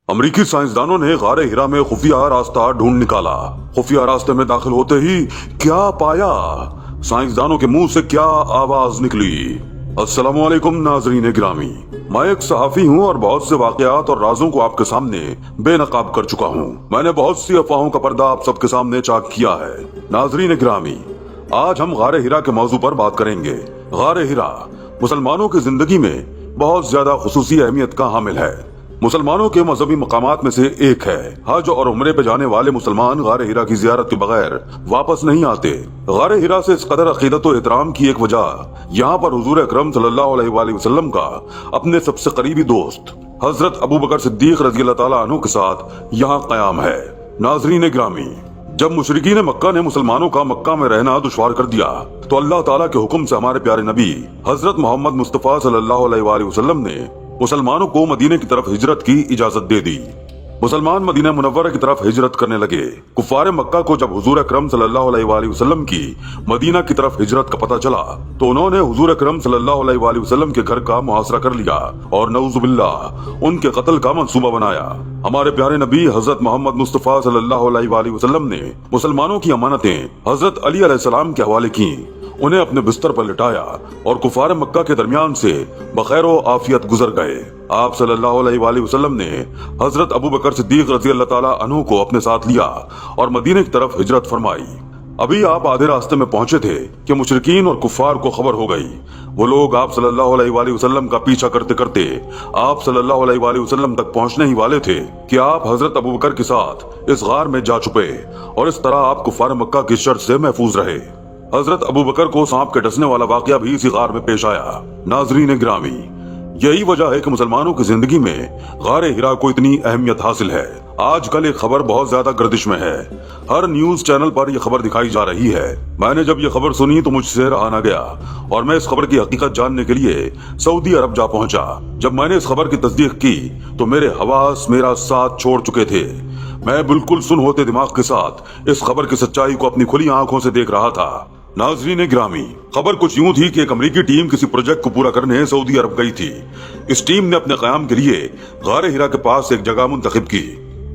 अमरीकी साइंसदानों ने गारे हिरा में खुफिया रास्ता ढूंढ निकाला। खुफिया रास्ते में दाखिल होते ही क्या पाया? साइंसदानों के मुंह से क्या आवाज निकली? अस्सलामु अलैकुम नाजरीन गिरामी, मैं एक सहाफी हूँ और बहुत से वाकयात और राजों को आपके सामने बेनकाब कर चुका हूँ। मैंने बहुत सी अफवाहों का पर्दा आप सबके सामने चाक किया है। नाजरीन गिरामी, आज हम गारे हिरा के मौजू पर बात करेंगे। गारे हिरा मुसलमानों की जिंदगी में बहुत ज्यादा खुसूसी अहमियत का हामिल है। मुसलमानों के मजहबी मकामात में से एक है। हज और उम्रे पे जाने वाले मुसलमान गारे हिरा की जियारत के बगैर वापस नहीं आते। गारे हिरा से इस कदर अकीदत और एहतराम की एक वजह यहाँ पर हुजूर अकरम सल्लल्लाहु अलैहि वसल्लम का अपने सबसे करीबी दोस्त हजरत अबू बकर सिद्दीक रज़ी अल्लाह ताला अन्हु के साथ यहाँ कयाम है। नाजरीन गिरामी, जब मुशरिकीन मक्का ने मुसलमानों का मक्का में रहना दुश्वार कर दिया तो अल्लाह ताला के हुक्म से हमारे प्यारे नबी हजरत मोहम्मद मुस्तफा सल्लल्लाहु अलैहि वसल्लम ने मुसलमानों को मदीने की तरफ हिजरत की इजाजत दे दी। मुसलमान मदीना मुनव्वरा की तरफ हिजरत करने लगे। कुफार मक्का को जब हुजूर अकरम सल्लल्लाहु अलैहि वसल्लम की मदीना की तरफ हिजरत का पता चला तो उन्होंने हुजूर अकरम सल्लल्लाहु अलैहि वसल्लम के घर का मुहासरा कर लिया और नऊजुबिल्लाह उनके कत्ल का मंसूबा बनाया। हमारे प्यारे नबी हजरत मोहम्मद मुस्तफा सल्लल्लाहु अलैहि वसल्लम ने मुसलमानों की अमानतें हजरत अली अलैहिस्सलाम के हवाले की, उन्हें अपने बिस्तर पर लिटाया और कुफार मक्का के दरमियान से बखैरो आफियत गुजर गए। आप सल्लल्लाहु अलैहि वसल्लम ने हजरत अबू बकर सिद्दीक रज़ी अल्लाह ताला अन्हु को अपने साथ लिया और मदीने की तरफ हिजरत फरमाई। अभी आप आधे रास्ते में पहुंचे थे कि मुशरिकीन और कुफार को खबर हो गई। वो लोग आप सल्लल्लाहु अलैहि वसल्लम का पीछा करते करते आप सल्लल्लाहु अलैहि वसल्लम तक पहुंचने ही वाले थे कि आप हजरत अबू बकर के साथ इस गार में जा छुपे और इस तरह आप कुफार मक्का की शर से महफूज रहे। हजरत अबू बकर को सांप के डसने वाला वाकया भी इसी गार में पेश आया। नाजरीन ग्रामी, यही वजह है कि मुसलमानों की जिंदगी में गारे हिरा को इतनी अहमियत हासिल है। आजकल एक खबर बहुत ज्यादा गर्दिश में है। हर न्यूज चैनल पर यह खबर दिखाई जा रही है। मैंने जब यह खबर सुनी तो मुझसे रहा न गया और मैं इस खबर की हकीकत जानने के लिए सऊदी अरब जा पहुंचा। जब मैंने इस खबर की तस्दीक की तो मेरे हवास मेरा साथ छोड़ चुके थे। मैं बिल्कुल सुन होते दिमाग के साथ इस खबर की सच्चाई को अपनी खुली आंखों से देख रहा था। नाजरीन ग्रामी, खबर कुछ यूं थी कि एक अमरीकी टीम किसी प्रोजेक्ट को पूरा करने सऊदी अरब गई थी। इस टीम ने अपने कयाम के लिए गारे हिरा के पास एक जगह मुंतखब की।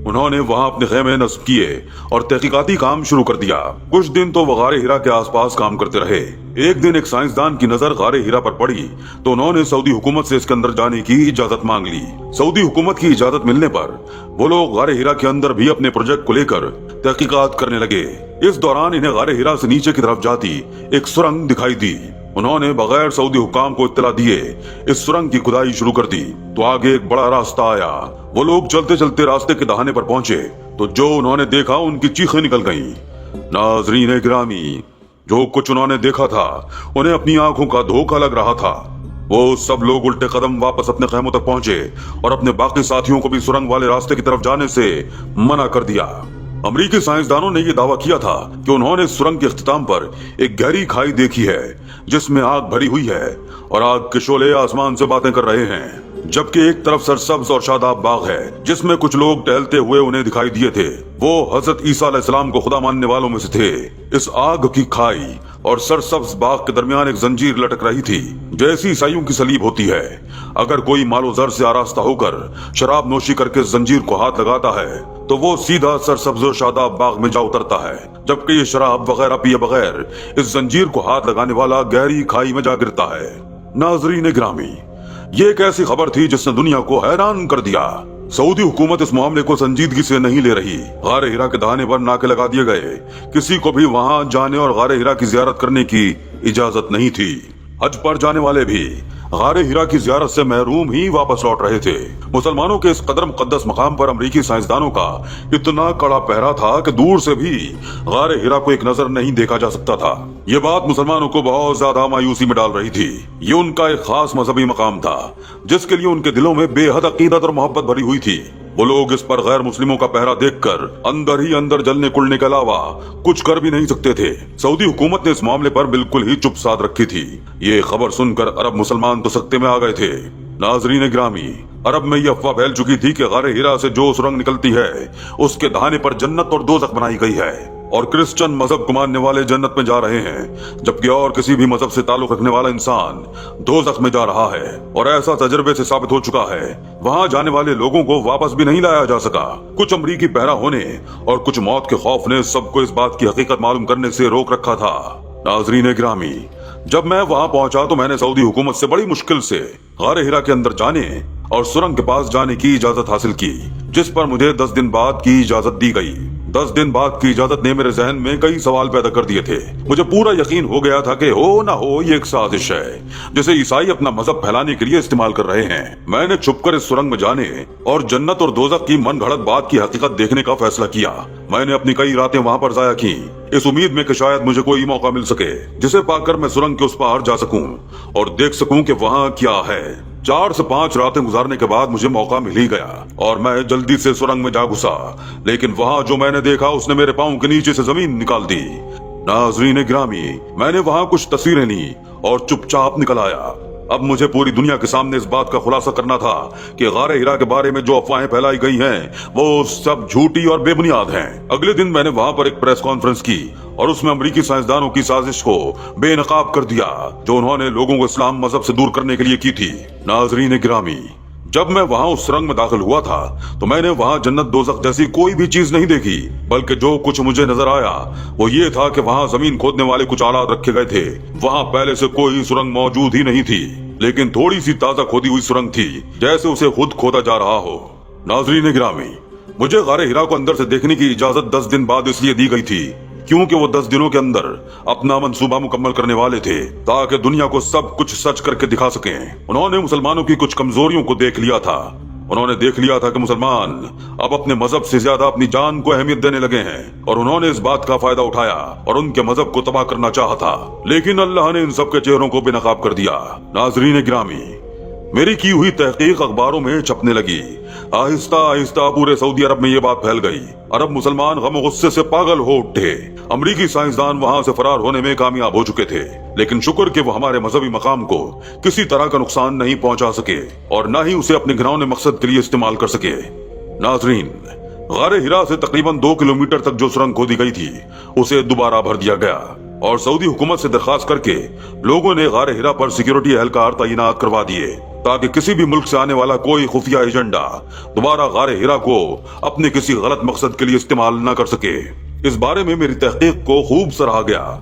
उन्होंने वहां अपने खेमे नस्ब किए और तहकीकाती काम शुरू कर दिया। कुछ दिन तो वो गारे हिरा के आसपास काम करते रहे। एक दिन एक साइंसदान की नजर गारे हिरा पर पड़ी तो उन्होंने सऊदी हुकूमत से इसके अंदर जाने की इजाजत मांग ली। सऊदी हुकूमत की इजाजत मिलने पर वो लोग गारे हिरा के अंदर भी अपने प्रोजेक्ट को लेकर तहकीकात करने लगे। इस दौरान इन्हें गारे हिरा से नीचे की तरफ जाती एक सुरंग दिखाई दी। उन्होंने बगैर सऊदी हुकाम को इत्तला दिए इस सुरंग की खुदाई शुरू कर दी तो आगे एक बड़ा रास्ता आया। वो लोग चलते चलते रास्ते के दहाने पर पहुंचे तो जो उन्होंने देखा उनकी चीखें निकल गईं। नाजरीन गिरामी, जो कुछ उन्होंने देखा था उन्हें अपनी आंखों का धोखा लग रहा था। वो सब लोग उल्टे कदम वापस अपने खेमों तक पहुंचे और अपने बाकी साथियों को भी सुरंग वाले रास्ते की तरफ जाने से मना कर दिया। अमरीकी साइंसदानों ने यह दावा किया था कि उन्होंने सुरंग के इख्तिताम पर एक गहरी खाई देखी है जिसमें आग भरी हुई है और आग के शोले आसमान से बातें कर रहे हैं, जबकि एक तरफ सरसब्ज और शादाब बाग है जिसमें कुछ लोग टहलते हुए उन्हें दिखाई दिए थे। वो हजरत ईसा अलैहिस्सलाम को खुदा मानने वालों में से थे। इस आग की खाई और सरसब्ज बाग के दरमियान एक जंजीर लटक रही थी जैसी ईसाइयों की सलीब होती है। अगर कोई मालो जर से आरास्ता होकर शराब नोशी करके इस जंजीर को हाथ लगाता है तो वो सीधा सरसब्ज और शादाब बाग में जा उतरता है, जबकि ये शराब वगैरह पिए बगैर इस जंजीर को हाथ लगाने वाला गहरी खाई में जा गिरता है। नाजरीन ग्रामी, ये एक ऐसी खबर थी जिसने दुनिया को हैरान कर दिया। सऊदी हुकूमत इस मामले को संजीदगी से नहीं ले रही। गारे हिरा के दहाने पर नाके लगा दिए गए। किसी को भी वहां जाने और गारे हिरा की जियारत करने की इजाजत नहीं थी। हज पर जाने वाले भी गारे हिरा की जियारत से महरूम ही वापस लौट रहे थे। मुसलमानों के इस कदर मुकद्दस मकाम पर अमरीकी साइंसदानों का इतना कड़ा पहरा था कि दूर से भी गारे हिरा को एक नजर नहीं देखा जा सकता था। ये बात मुसलमानों को बहुत ज्यादा मायूसी में डाल रही थी। ये उनका एक खास मजहबी मकाम था जिसके लिए उनके दिलों में बेहद अकीदत और मोहब्बत भरी हुई थी। वो लोग इस पर गैर मुस्लिमों का पहरा देखकर अंदर ही अंदर जलने कुड़ने के अलावा कुछ कर भी नहीं सकते थे। सऊदी हुकूमत ने इस मामले पर बिल्कुल ही चुप साध रखी थी। ये खबर सुनकर अरब मुसलमान तो सख्ते में आ गए थे। नाजरीन ग्रामी, अरब में ये अफवाह फैल चुकी थी कि गारे हिरा से जो सुरंग निकलती है उसके दहाने पर जन्नत और दोज़ख बनाई गई है और क्रिश्चियन मजहब को मानने वाले जन्नत में जा रहे हैं, जबकि और किसी भी मजहब से ताल्लुक रखने वाला इंसान दोज़ख में जा रहा है। और ऐसा तजर्बे से साबित हो चुका है, वहाँ जाने वाले लोगों को वापस भी नहीं लाया जा सका। कुछ अमरीकी पहरा होने और कुछ मौत के खौफ ने सबको इस बात की हकीकत मालूम करने से रोक रखा था। नाज़रीन गिरामी, जब मैं वहाँ पहुंचा तो मैंने सऊदी हुकूमत से बड़ी मुश्किल से गारे हिरा के अंदर जाने और सुरंग के पास जाने की इजाजत हासिल की, जिस पर मुझे 10 दिन बाद की इजाजत दी गई। 10 दिन बाद की इजाजत ने मेरे जहन में कई सवाल पैदा कर दिए थे। मुझे पूरा यकीन हो गया था कि हो ना हो ये एक साजिश है जिसे ईसाई अपना मजहब फैलाने के लिए इस्तेमाल कर रहे हैं। मैंने छुपकर इस सुरंग में जाने और जन्नत और दोज़ख की मन घड़त बात की हकीकत देखने का फैसला किया। मैंने अपनी कई रातें वहाँ पर जाया की, इस उम्मीद में कि शायद मुझे कोई मौका मिल सके जिसे पाकर मैं सुरंग के उस पार जा सकूं और देख सकूं कि वहाँ क्या है। 4 से 5 रातें गुजारने के बाद मुझे मौका मिल ही गया और मैं जल्दी से सुरंग में जा घुसा, लेकिन वहाँ जो मैंने देखा उसने मेरे पाँव के नीचे से जमीन निकाल दी। नाज़रीन गिरामी, मैंने वहाँ कुछ तस्वीरें ली और चुपचाप निकल आया। अब मुझे पूरी दुनिया के सामने इस बात का खुलासा करना था कि गारे हिरा के बारे में जो अफवाहें फैलाई गई हैं वो सब झूठी और बेबुनियाद हैं। अगले दिन मैंने वहाँ पर एक प्रेस कॉन्फ्रेंस की और उसमें अमरीकी साइंसदानों की साजिश को बेनकाब कर दिया जो उन्होंने लोगों को इस्लाम मजहब से दूर करने के लिए की थी। नाज़रीन गिरामी, जब मैं वहाँ उस सुरंग में दाखिल हुआ था तो मैंने वहाँ जन्नत दोज़ख जैसी कोई भी चीज नहीं देखी, बल्कि जो कुछ मुझे नजर आया वो ये था कि वहाँ जमीन खोदने वाले कुछ आलात रखे गए थे। वहाँ पहले से कोई सुरंग मौजूद ही नहीं थी, लेकिन थोड़ी सी ताजा खोदी हुई सुरंग थी, जैसे उसे खुद खोदा जा रहा हो। नाज़रीन गिरामी, मुझे गारे हिरा को अंदर से देखने की इजाजत 10 दिन बाद इसलिए दी गई थी क्योंकि वो 10 दिनों के अंदर अपना मंसूबा मुकम्मल करने वाले थे ताकि दुनिया को सब कुछ सच करके दिखा सकें। उन्होंने मुसलमानों की कुछ कमजोरियों को देख लिया था। उन्होंने देख लिया था कि मुसलमान अब अपने मजहब से ज्यादा अपनी जान को अहमियत देने लगे हैं और उन्होंने इस बात का फायदा उठाया और उनके मजहब को तबाह करना चाहा था, लेकिन अल्लाह ने इन सब के चेहरों को बेनकाब कर दिया। नाज़रीन गिरामी, मेरी की हुई तहकीक अखबारों में छपने लगी। आहिस्ता आहिस्ता पूरे सऊदी अरब में ये बात फैल गई। अरब मुसलमान गम गुस्से से पागल हो उठे। अमरीकी साइंसदान वहाँ से फरार होने में कामयाब हो चुके थे, लेकिन शुक्र कि वो हमारे मजहबी मकाम को किसी तरह का नुकसान नहीं पहुंचा सके और न ही उसे अपने घिनौने मकसद के लिए इस्तेमाल कर सके। नाजरीन, गारे हिरा से तकरीबन 2 किलोमीटर तक जो सुरंग खोदी गई थी उसे दोबारा भर दिया गया और सऊदी हुकूमत से दरखास्त करके लोगों ने गारे हिरा पर सिक्योरिटी एहलकार तैनात करवा दिए ताकि किसी भी मुल्क से आने वाला कोई खुफिया एजेंडा दोबारा गारे हिरा को अपने किसी गलत मकसद के लिए इस्तेमाल न कर सके। इस बारे में मेरी तहकीक को खूब सराहा गया।